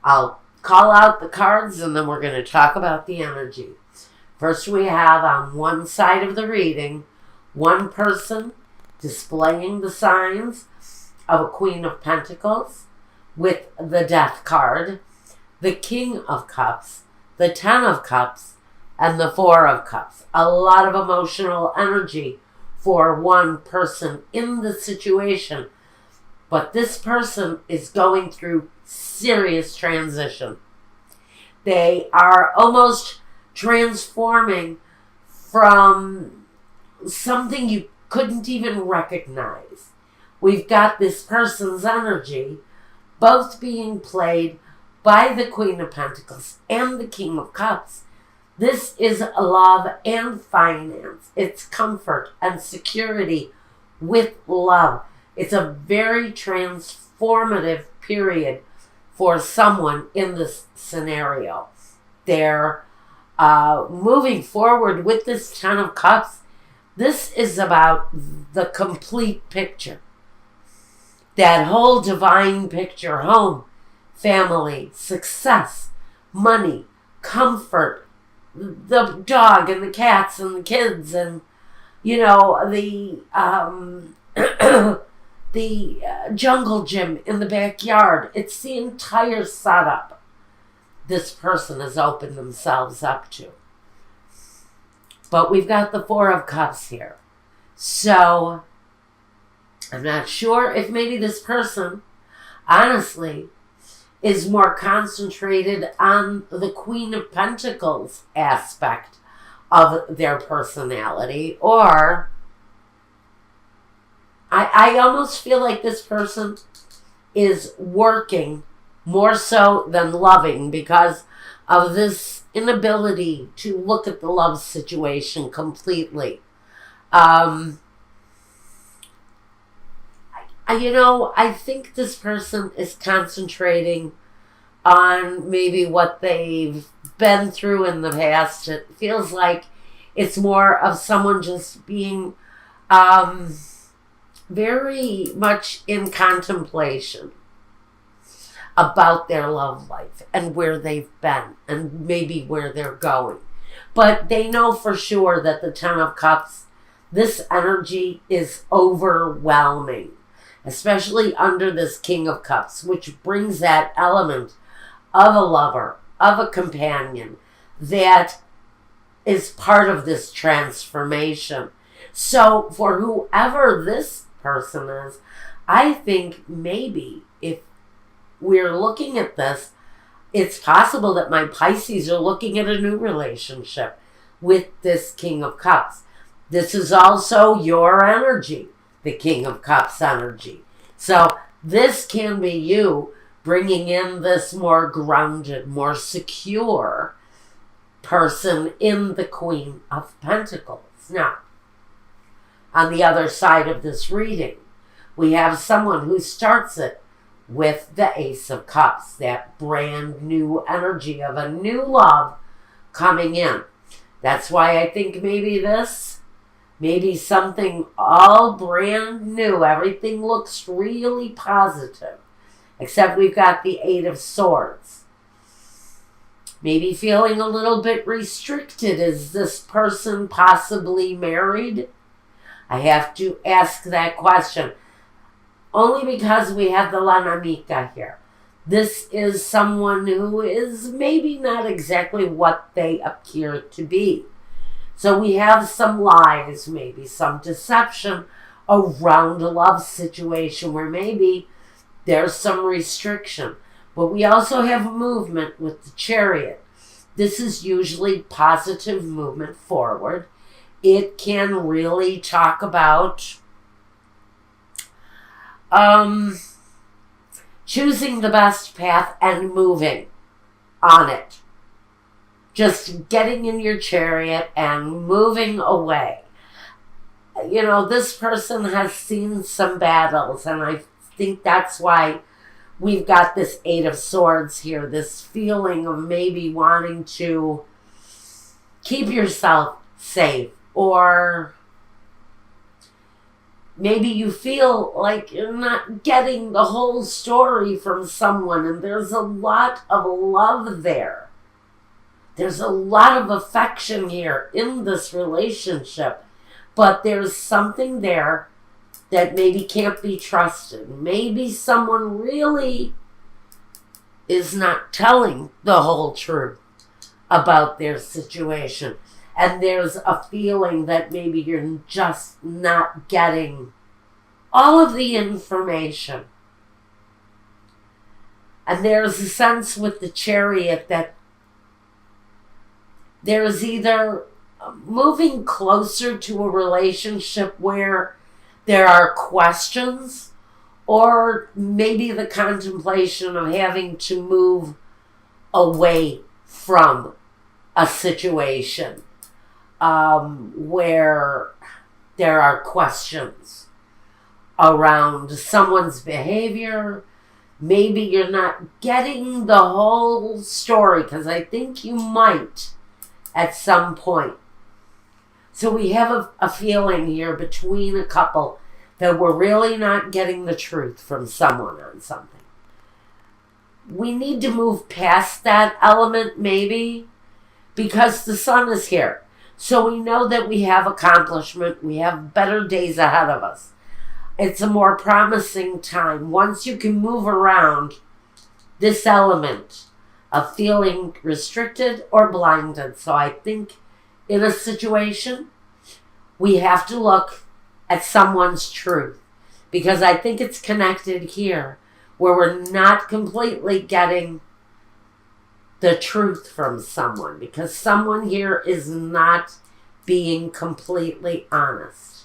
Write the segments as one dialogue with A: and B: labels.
A: I'll call out the cards and then we're going to talk about the energy. First, we have on one side of the reading, one person displaying the signs of a Queen of Pentacles with the Death card, the King of Cups, the Ten of Cups, and the Four of Cups. A lot of emotional energy for one person in the situation. But this person is going through serious transition. They are almost transforming from something you couldn't even recognize. We've got this person's energy both being played by the Queen of Pentacles and the King of Cups. This is love and finance. It's comfort and security with love. It's a very transformative period for someone in this scenario. They're moving forward with this Ten of Cups. This is about the complete picture. That whole divine picture: home, family, success, money, comfort, the dog and the cats and the kids, and the jungle gym in the backyard. It's the entire setup this person has opened themselves up to. But we've got the Four of Cups here. So I'm not sure if maybe this person, honestly, is more concentrated on the Queen of Pentacles aspect of their personality, or I almost feel like this person is working more so than loving because of this inability to look at the love situation completely. I think this person is concentrating on maybe what they've been through in the past. It feels like it's more of someone just being very much in contemplation about their love life and where they've been and maybe where they're going. But they know for sure that the Ten of Cups, this energy is overwhelming, especially under this King of Cups, which brings that element of a lover, of a companion that is part of this transformation. So for whoever this person is, I think maybe if we're looking at this, it's possible that my Pisces are looking at a new relationship with this King of Cups. This is also your energy, the King of Cups energy. So this can be you bringing in this more grounded, more secure person in the Queen of Pentacles. Now, on the other side of this reading, we have someone who starts it with the Ace of Cups, that brand new energy of a new love coming in. That's why I think maybe something all brand new. Everything looks really positive, except we've got the Eight of Swords. Maybe feeling a little bit restricted. Is this person possibly married? I have to ask that question. Only because we have the La Namica here. This is someone who is maybe not exactly what they appear to be. So we have some lies, maybe some deception around a love situation where maybe there's some restriction. But we also have movement with the Chariot. This is usually positive movement forward. It can really talk about choosing the best path and moving on it. Just getting in your chariot and moving away. This person has seen some battles, and I think that's why we've got this Eight of Swords here, this feeling of maybe wanting to keep yourself safe or Maybe you feel like you're not getting the whole story from someone, and there's a lot of love there. There's a lot of affection here in this relationship, but there's something there that maybe can't be trusted. Maybe someone really is not telling the whole truth about their situation. And there's a feeling that maybe you're just not getting all of the information. And there's a sense with the Chariot that there's either moving closer to a relationship where there are questions, or maybe the contemplation of having to move away from a situation where there are questions around someone's behavior. Maybe you're not getting the whole story, because I think you might at some point. So we have a feeling here between a couple that we're really not getting the truth from someone on something. We need to move past that element, maybe, because the sun is here. So we know that we have accomplishment. We have better days ahead of us. It's a more promising time. Once you can move around this element of feeling restricted or blinded. So I think in a situation, we have to look at someone's truth, because I think it's connected here where we're not completely getting the truth from someone, because someone here is not being completely honest.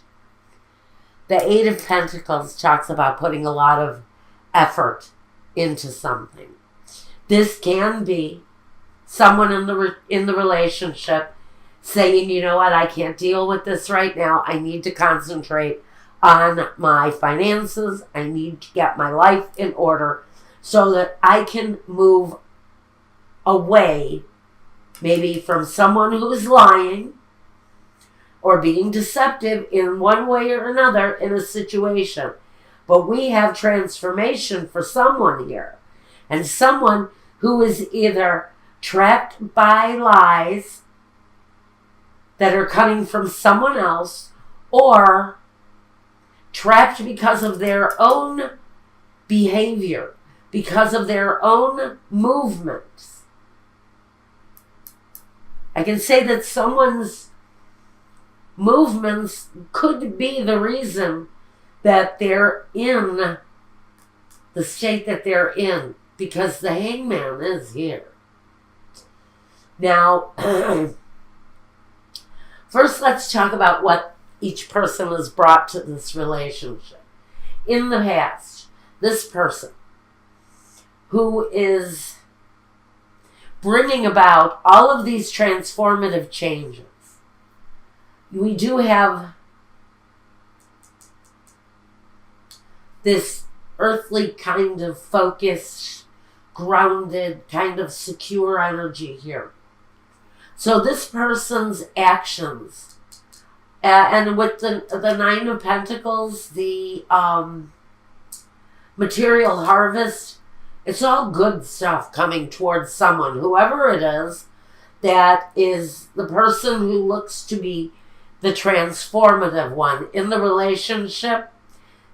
A: The Eight of Pentacles talks about putting a lot of effort into something. This can be someone in the relationship saying, you know what, I can't deal with this right now. I need to concentrate on my finances. I need to get my life in order so that I can move away, maybe from someone who's lying or being deceptive in one way or another in a situation. But we have transformation for someone here, and someone who is either trapped by lies that are coming from someone else, or trapped because of their own behavior, because of their own movements. I can say that someone's movements could be the reason that they're in the state that they're in, because the Hangman is here. Now, first let's talk about what each person has brought to this relationship. In the past, this person who is bringing about all of these transformative changes, we do have this earthly kind of focused, grounded, kind of secure energy here. So this person's actions, and with the Nine of Pentacles, the material harvest, it's all good stuff coming towards someone, whoever it is, that is the person who looks to be the transformative one in the relationship.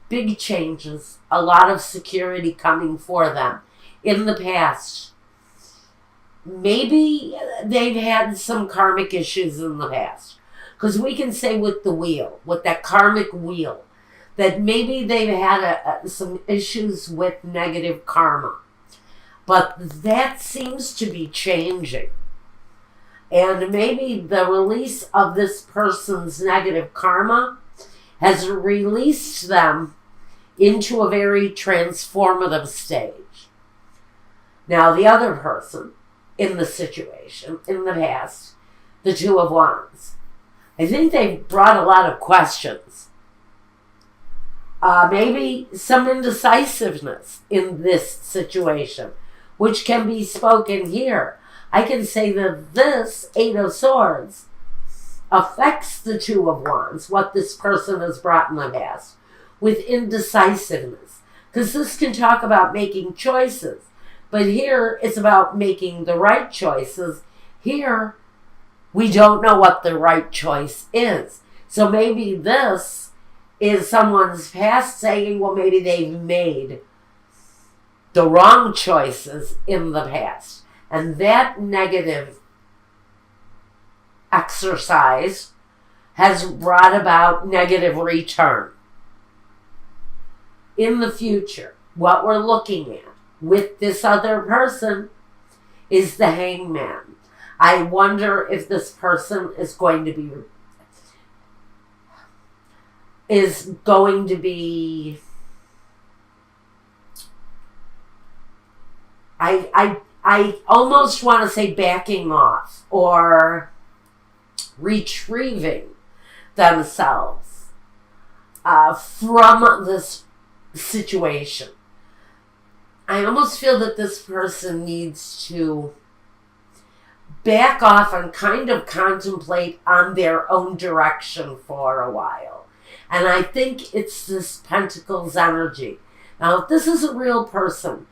A: Big changes, a lot of security coming for them. In the past, maybe they've had some karmic issues in the past, because we can say with the wheel, with that karmic wheel, that maybe they've had some issues with negative karma. But that seems to be changing. And maybe the release of this person's negative karma has released them into a very transformative stage. Now, the other person in the situation, in the past, the Two of Wands, I think they've brought a lot of questions. Maybe some indecisiveness in this situation, which can be spoken here. I can say that this Eight of Swords affects the Two of Wands, what this person has brought in the past, with indecisiveness. Because this can talk about making choices. But here, it's about making the right choices. Here, we don't know what the right choice is. So maybe this is someone's past saying, well, maybe they've made the wrong choices in the past. And that negative exercise has brought about negative return. In the future, what we're looking at with this other person is the Hangman. I wonder if this person is going to be I almost want to say backing off or retrieving themselves from this situation. I almost feel that this person needs to back off and kind of contemplate on their own direction for a while. And I think it's this Pentacles energy. Now, if this is a real person,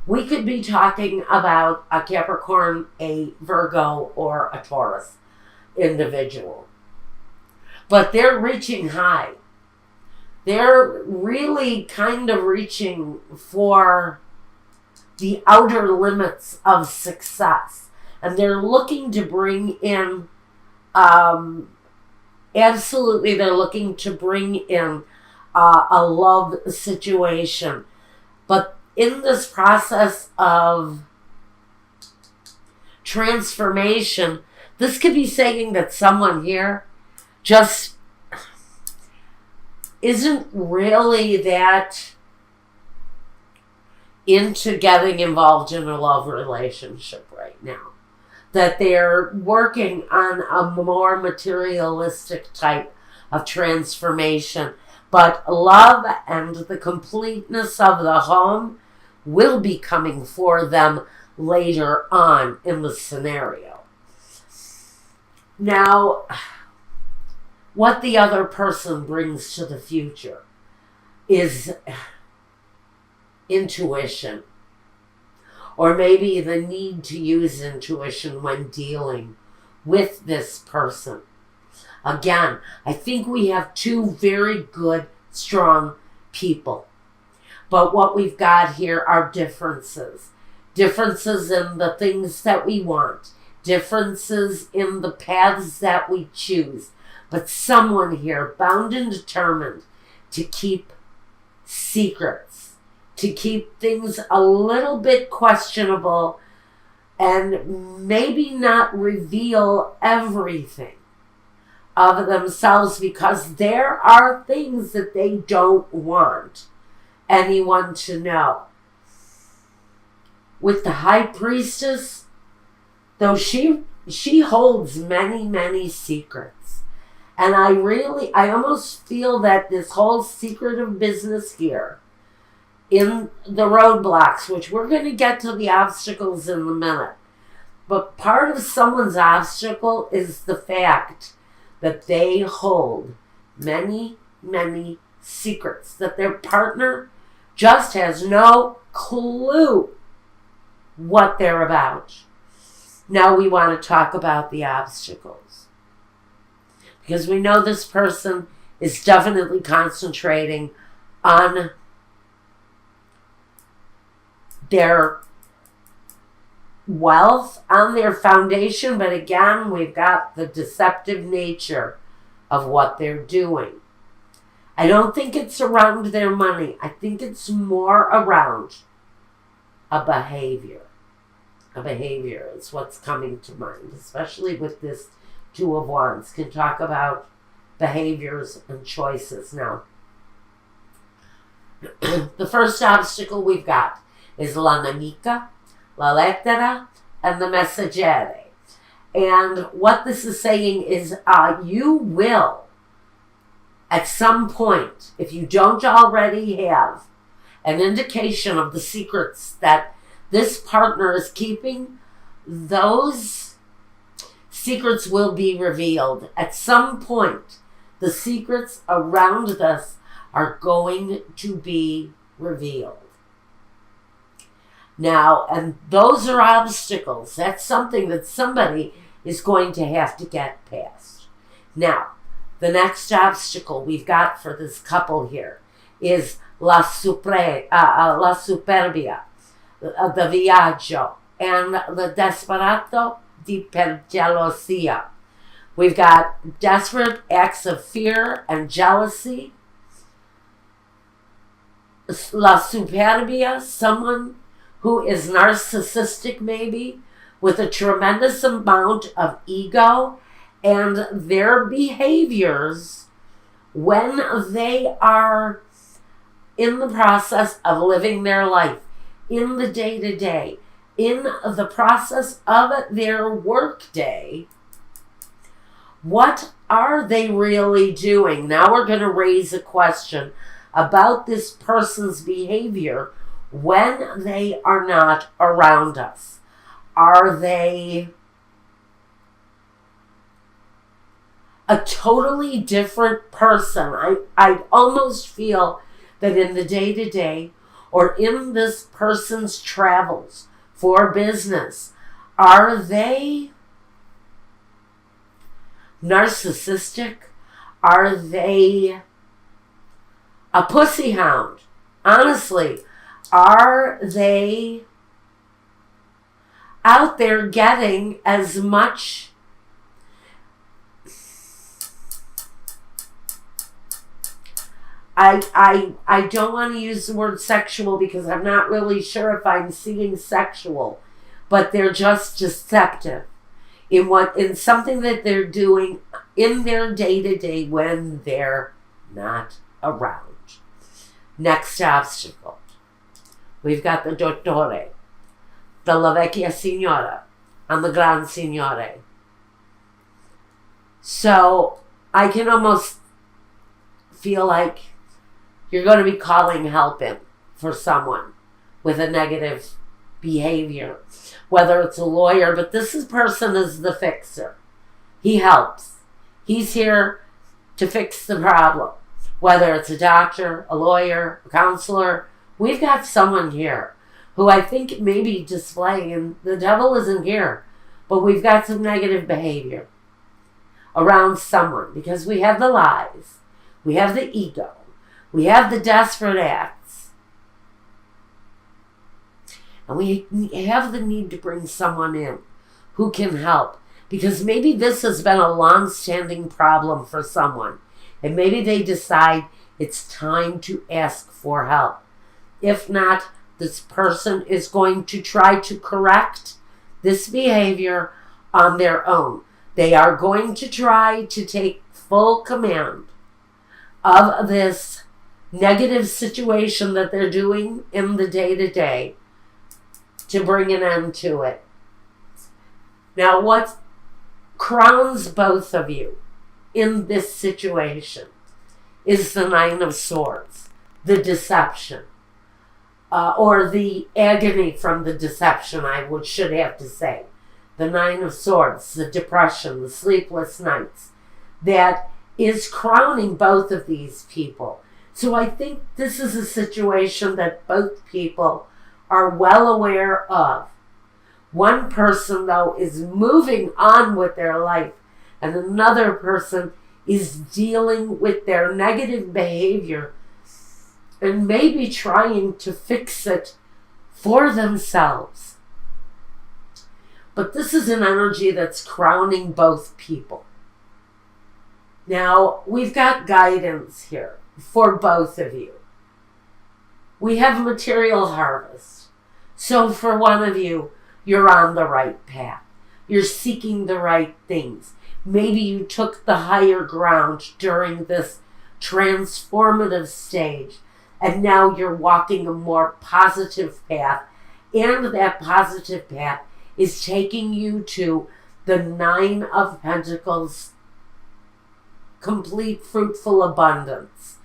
A: we could be talking about a Capricorn, a Virgo, or a Taurus individual. But they're reaching high. They're really kind of reaching for the outer limits of success. And they're looking to bring in, absolutely, they're looking to bring in a love situation. But in this process of transformation, this could be saying that someone here just isn't really that into getting involved in a love relationship right now. That they're working on a more materialistic type of transformation. But love and the completeness of the home will be coming for them later on in the scenario. Now, what the other person brings to the future is intuition. Or maybe the need to use intuition when dealing with this person. Again, I think we have two very good, strong people. But what we've got here are differences. Differences in the things that we want. Differences in the paths that we choose. But someone here bound and determined to keep secrets. To keep things a little bit questionable and maybe not reveal everything of themselves, because there are things that they don't want anyone to know. With the High Priestess, though she holds many, many secrets. And I almost feel that this whole secretive business here, in the roadblocks, which we're going to get to the obstacles in a minute. But part of someone's obstacle is the fact that they hold many, many secrets, that their partner just has no clue what they're about. Now we want to talk about the obstacles. Because we know this person is definitely concentrating on their wealth, on their foundation, but again, we've got the deceptive nature of what they're doing. I don't think it's around their money. I think it's more around a behavior. A behavior is what's coming to mind, especially with this Two of Wands. Can talk about behaviors and choices now. The first obstacle we've got is la nemica, la lettera, and the messaggere. And what this is saying is you will, at some point, if you don't already have an indication of the secrets that this partner is keeping, those secrets will be revealed. At some point, the secrets around this are going to be revealed. Now, and those are obstacles. That's something that somebody is going to have to get past. Now, the next obstacle we've got for this couple here is la superbia, the viaggio, and the desperato di per gelosia. We've got desperate acts of fear and jealousy. La superbia, someone who is narcissistic maybe, with a tremendous amount of ego, and their behaviors when they are in the process of living their life, in the day-to-day, in the process of their work-day, what are they really doing? Now we're going to raise a question about this person's behavior when they are not around us. Are they a totally different person? I almost feel that in the day-to-day or in this person's travels for business, are they narcissistic? Are they a pussy hound? Honestly, are they out there getting as much I don't want to use the word sexual because I'm not really sure if I'm seeing sexual, but they're just deceptive in something that they're doing in their day-to-day when they're not around. Next obstacle. We've got the dottore, the la vecchia signora, and the gran signore. So I can almost feel like you're going to be calling help in for someone with a negative behavior, whether it's a lawyer, but this person is the fixer. He helps. He's here to fix the problem, whether it's a doctor, a lawyer, a counselor. We've got someone here who I think may be displaying, and the devil isn't here, but we've got some negative behavior around someone because we have the lies, we have the ego, we have the desperate acts, and we have the need to bring someone in who can help, because maybe this has been a long-standing problem for someone, and maybe they decide it's time to ask for help. If not, this person is going to try to correct this behavior on their own. They are going to try to take full command of this negative situation that they're doing in the day-to-day to bring an end to it. Now, what crowns both of you in this situation is the Nine of Swords, the deception, or the agony from the deception, should have to say. The Nine of Swords, the depression, the sleepless nights, that is crowning both of these people. So I think this is a situation that both people are well aware of. One person, though, is moving on with their life, and another person is dealing with their negative behavior and maybe trying to fix it for themselves. But this is an energy that's crowning both people. Now, we've got guidance here for both of you. We have material harvest. So for one of you, you're on the right path. You're seeking the right things. Maybe you took the higher ground during this transformative stage, and now you're walking a more positive path, and that positive path is taking you to the Nine of Pentacles, complete fruitful abundance.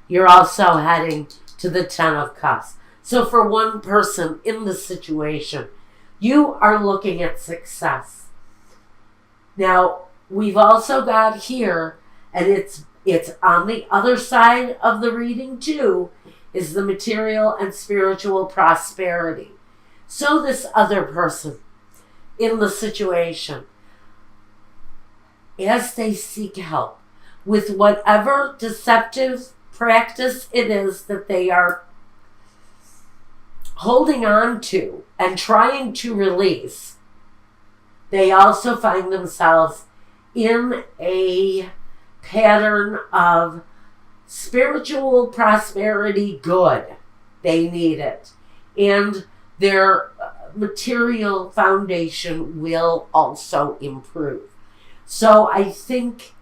A: You're also heading to the Ten of Cups. So for one person in the situation, you are looking at success. Now, we've also got here, and it's It's on the other side of the reading too, is the material and spiritual prosperity. So this other person in the situation, as they seek help with whatever deceptive practice it is that they are holding on to and trying to release, they also find themselves in a pattern of spiritual prosperity good. They need it. And their material foundation will also improve. So I think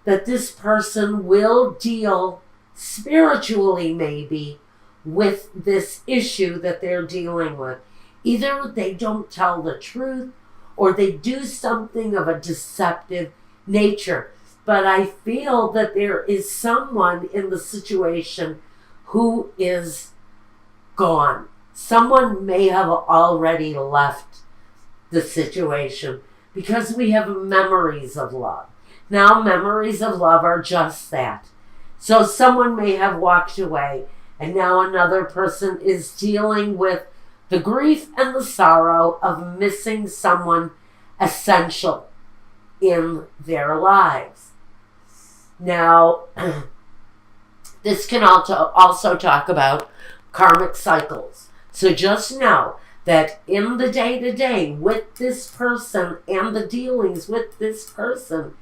A: that this person will deal spiritually maybe with this issue that they're dealing with. Either they don't tell the truth or they do something of a deceptive nature. But I feel that there is someone in the situation who is gone. Someone may have already left the situation because we have memories of love. Now, memories of love are just that. So someone may have walked away, and now another person is dealing with the grief and the sorrow of missing someone essential in their lives. Now, this can also talk about karmic cycles. So just know that in the day-to-day with this person and the dealings with this person,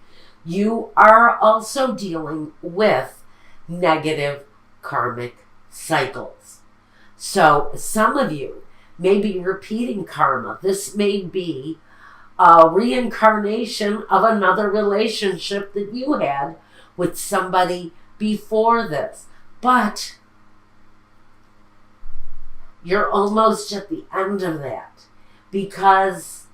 A: you are also dealing with negative karmic cycles. So some of you may be repeating karma. This may be a reincarnation of another relationship that you had with somebody before this. But you're almost at the end of that, because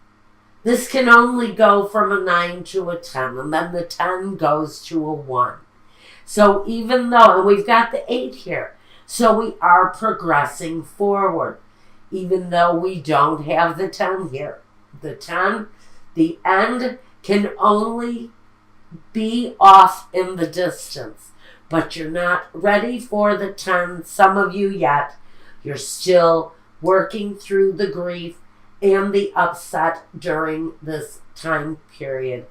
A: this can only go from a 9 to a 10, and then the 10 goes to a 1. So even though, and we've got the 8 here, so we are progressing forward, even though we don't have the 10 here. The 10, the end can only be off in the distance, but you're not ready for the 10, some of you yet. You're still working through the grief and the upset during this time period